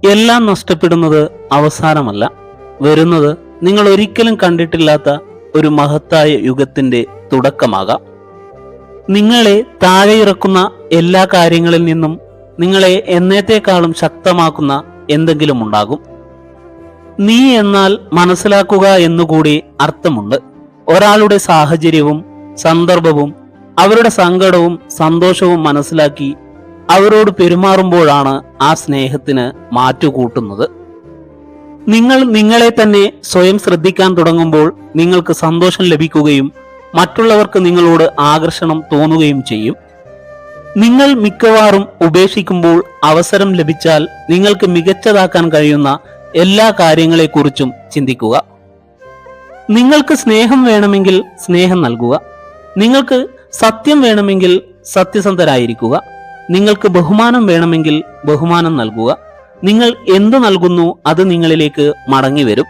എല്ലാം നഷ്ടപ്പെടുന്നത് അവസാനമല്ല, വരുന്നത് നിങ്ങൾ ഒരിക്കലും കണ്ടിട്ടില്ലാത്ത ഒരു മഹത്തായ യുഗത്തിന്റെ തുടക്കമാകാം. നിങ്ങളെ താഴെ ഇറക്കുന്ന എല്ലാ കാര്യങ്ങളിൽ നിന്നും നിങ്ങളെ എന്നത്തേക്കാളും ശക്തമാക്കുന്ന എന്തെങ്കിലും ഉണ്ടാകും. നീ എന്നാൽ മനസ്സിലാക്കുക എന്നുകൂടി അർത്ഥമുണ്ട്. ഒരാളുടെ സാഹചര്യവും സന്ദർഭവും അവരുടെ സങ്കടവും സന്തോഷവും മനസ്സിലാക്കി അവരോട് പെരുമാറുമ്പോഴാണ് ആ സ്നേഹത്തിന് മാറ്റുകൂട്ടുന്നത്. നിങ്ങൾ നിങ്ങളെ തന്നെ സ്വയം ശ്രദ്ധിക്കാൻ തുടങ്ങുമ്പോൾ നിങ്ങൾക്ക് സന്തോഷം ലഭിക്കുകയും മറ്റുള്ളവർക്ക് നിങ്ങളോട് ആകർഷണം തോന്നുകയും ചെയ്യും. നിങ്ങൾ മിക്കവാറും ഉപേക്ഷിക്കുമ്പോൾ അവസരം ലഭിച്ചാൽ നിങ്ങൾക്ക് മികച്ചതാക്കാൻ കഴിയുന്ന എല്ലാ കാര്യങ്ങളെക്കുറിച്ചും ചിന്തിക്കുക. നിങ്ങൾക്ക് സ്നേഹം വേണമെങ്കിൽ സ്നേഹം നൽകുക. നിങ്ങൾക്ക് സത്യം വേണമെങ്കിൽ സത്യസന്ധരായിരിക്കുക. നിങ്ങൾക്ക് ബഹുമാനം വേണമെങ്കിൽ ബഹുമാനം നൽകുക. നിങ്ങൾ എന്തു നൽകുന്നു അത് നിങ്ങളിലേക്ക് മടങ്ങി വരും.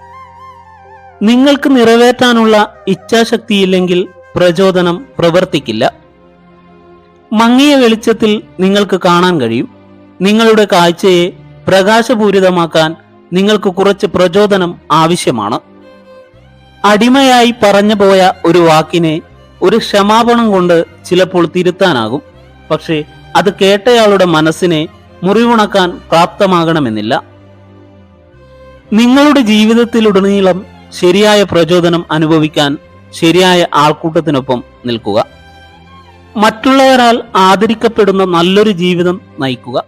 നിങ്ങൾക്ക് നിറവേറ്റാനുള്ള ഇച്ഛാശക്തിയില്ലെങ്കിൽ പ്രചോദനം പ്രവർത്തിക്കില്ല. മങ്ങിയ വെളിച്ചത്തിൽ നിങ്ങൾക്ക് കാണാൻ കഴിയും. നിങ്ങളുടെ കാഴ്ചയെ പ്രകാശപൂരിതമാക്കാൻ നിങ്ങൾക്ക് കുറച്ച് പ്രചോദനം ആവശ്യമാണ്. അടിമയായി പറഞ്ഞു പോയ ഒരു വാക്കിനെ ഒരു ക്ഷമാപണം കൊണ്ട് ചിലപ്പോൾ തിരുത്താനാകും. പക്ഷേ അത് കേട്ടയാളുടെ മനസ്സിനെ മുറിവുണക്കാൻ പ്രാപ്തമാകണമെന്നില്ല. നിങ്ങളുടെ ജീവിതത്തിലുടനീളം ശരിയായ പ്രചോദനം അനുഭവിക്കാൻ ശരിയായ ആൾക്കൂട്ടത്തിനൊപ്പം നിൽക്കുക. മറ്റുള്ളവരാൽ ആദരിക്കപ്പെടുന്ന നല്ലൊരു ജീവിതം നയിക്കുക.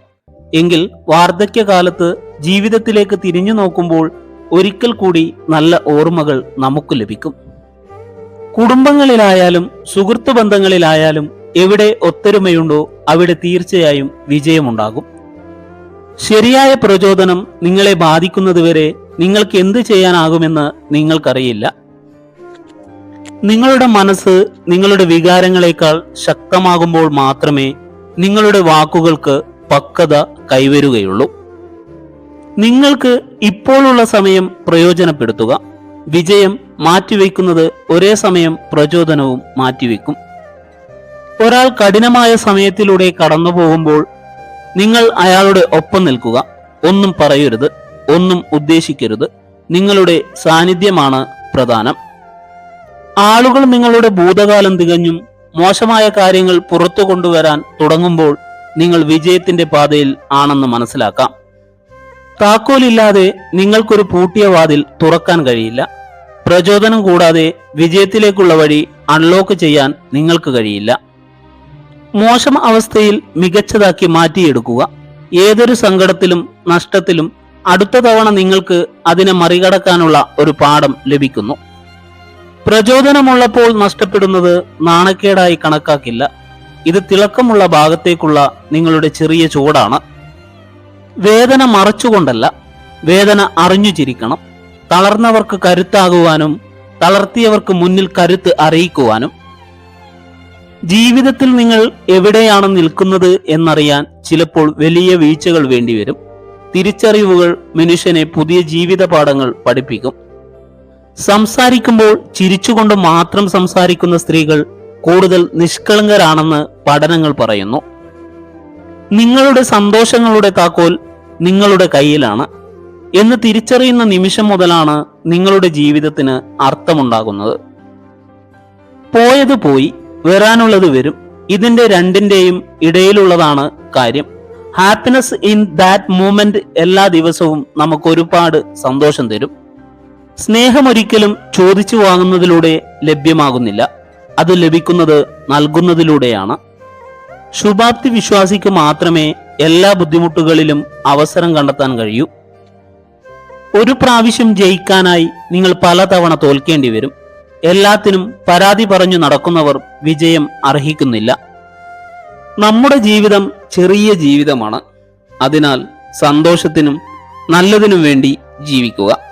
എങ്കിൽ വാർദ്ധക്യകാലത്ത് ജീവിതത്തിലേക്ക് തിരിഞ്ഞു നോക്കുമ്പോൾ ഒരിക്കൽ കൂടി നല്ല ഓർമ്മകൾ നമുക്ക് ലഭിക്കും. കുടുംബങ്ങളിലായാലും സുഹൃത്തു ബന്ധങ്ങളിലായാലും എവിടെ ഒത്തൊരുമയുണ്ടോ അവിടെ തീർച്ചയായും വിജയമുണ്ടാകും. ശരിയായ പ്രചോദനം നിങ്ങളെ ബാധിക്കുന്നതുവരെ നിങ്ങൾക്ക് എന്ത് ചെയ്യാനാകുമെന്ന് നിങ്ങൾക്കറിയില്ല. നിങ്ങളുടെ മനസ്സ് നിങ്ങളുടെ വികാരങ്ങളെക്കാൾ ശക്തമാകുമ്പോൾ മാത്രമേ നിങ്ങളുടെ വാക്കുകൾക്ക് പക്വത കൈവരുകയുള്ളൂ. നിങ്ങൾക്ക് ഇപ്പോഴുള്ള സമയം പ്രയോജനപ്പെടുത്തുക. വിജയം മാറ്റിവെക്കുന്നത് ഒരേ സമയം പ്രചോദനവും മാറ്റിവെക്കും. ഒരാൾ കഠിനമായ സമയത്തിലൂടെ കടന്നു പോകുമ്പോൾ നിങ്ങൾ അയാളുടെ ഒപ്പം നിൽക്കുക. ഒന്നും പറയരുത്, ഒന്നും ഉദ്ദേശിക്കരുത്. നിങ്ങളുടെ സാന്നിധ്യമാണ് പ്രധാനം. ആളുകൾ നിങ്ങളുടെ ഭൂതകാലം തികഞ്ഞും മോശമായ കാര്യങ്ങൾ പുറത്തു കൊണ്ടുവരാൻ തുടങ്ങുമ്പോൾ നിങ്ങൾ വിജയത്തിന്റെ പാതയിൽ ആണെന്ന് മനസ്സിലാക്കാം. താക്കോലില്ലാതെ നിങ്ങൾക്കൊരു പൂട്ടിയ വാതിൽ തുറക്കാൻ കഴിയില്ല. പ്രചോദനം കൂടാതെ വിജയത്തിലേക്കുള്ള വഴി അൺലോക്ക് ചെയ്യാൻ നിങ്ങൾക്ക് കഴിയില്ല. മോശം അവസ്ഥയിൽ മികച്ചതാക്കി മാറ്റിയെടുക്കുക. ഏതൊരു സങ്കടത്തിലും നഷ്ടത്തിലും അടുത്ത തവണ നിങ്ങൾക്ക് അതിനെ മറികടക്കാനുള്ള ഒരു പാഠം ലഭിക്കുന്നു. പ്രചോദനമുള്ളപ്പോൾ നഷ്ടപ്പെടുന്നത് നാണക്കേടായി കണക്കാക്കില്ല. ഇത് തിളക്കമുള്ള ഭാഗത്തേക്കുള്ള നിങ്ങളുടെ ചെറിയ ചുവടാണ്. വേദന മറച്ചുകൊണ്ടല്ല, വേദന അറിഞ്ഞു ചിരിക്കണം. തളർന്നവർക്ക് കരുത്താകുവാനും തളർത്തിയവർക്ക് മുന്നിൽ കരുത്ത് അറിയിക്കുവാനും. ജീവിതത്തിൽ നിങ്ങൾ എവിടെയാണ് നിൽക്കുന്നത് എന്നറിയാൻ ചിലപ്പോൾ വലിയ വീഴ്ചകൾ വേണ്ടിവരും. തിരിച്ചറിവുകൾ മനുഷ്യനെ പുതിയ ജീവിത പാഠങ്ങൾ പഠിപ്പിക്കും. സംസാരിക്കുമ്പോൾ ചിരിച്ചുകൊണ്ട് മാത്രം സംസാരിക്കുന്ന സ്ത്രീകൾ കൂടുതൽ നിഷ്കളങ്കരാണെന്ന് പഠനങ്ങൾ പറയുന്നു. നിങ്ങളുടെ സന്തോഷങ്ങളുടെ താക്കോൽ നിങ്ങളുടെ കയ്യിലാണ് എന്ന് തിരിച്ചറിയുന്ന നിമിഷം മുതലാണ് നിങ്ങളുടെ ജീവിതത്തിന് അർത്ഥമുണ്ടാകുന്നത്. പോയത് പോയി, വരാനുള്ളത് വരും. ഇതിന്റെ രണ്ടിന്റെയും ഇടയിലുള്ളതാണ് കാര്യം. ഹാപ്പിനെസ് ഇൻ ദാറ്റ് മൂമെന്റ് എല്ലാ ദിവസവും നമുക്ക് ഒരുപാട് സന്തോഷം തരും. സ്നേഹമൊരിക്കലും ചോദിച്ചു വാങ്ങുന്നതിലൂടെ ലഭ്യമാകുന്നില്ല. അത് ലഭിക്കുന്നത് നൽകുന്നതിലൂടെയാണ്. ശുഭാപ്തി വിശ്വാസിക്ക് മാത്രമേ എല്ലാ ബുദ്ധിമുട്ടുകളിലും അവസരം കണ്ടെത്താൻ കഴിയൂ. ഒരു പ്രാവശ്യം ജയിക്കാനായി നിങ്ങൾ പലതവണ തോൽക്കേണ്ടി വരും. എല്ലാത്തിനും പരാതി പറഞ്ഞു നടക്കുന്നവർ വിജയം അർഹിക്കുന്നില്ല. നമ്മുടെ ജീവിതം ചെറിയ ജീവിതമാണ്. അതിനാൽ സന്തോഷത്തിനും നല്ലതിനും വേണ്ടി ജീവിക്കുക.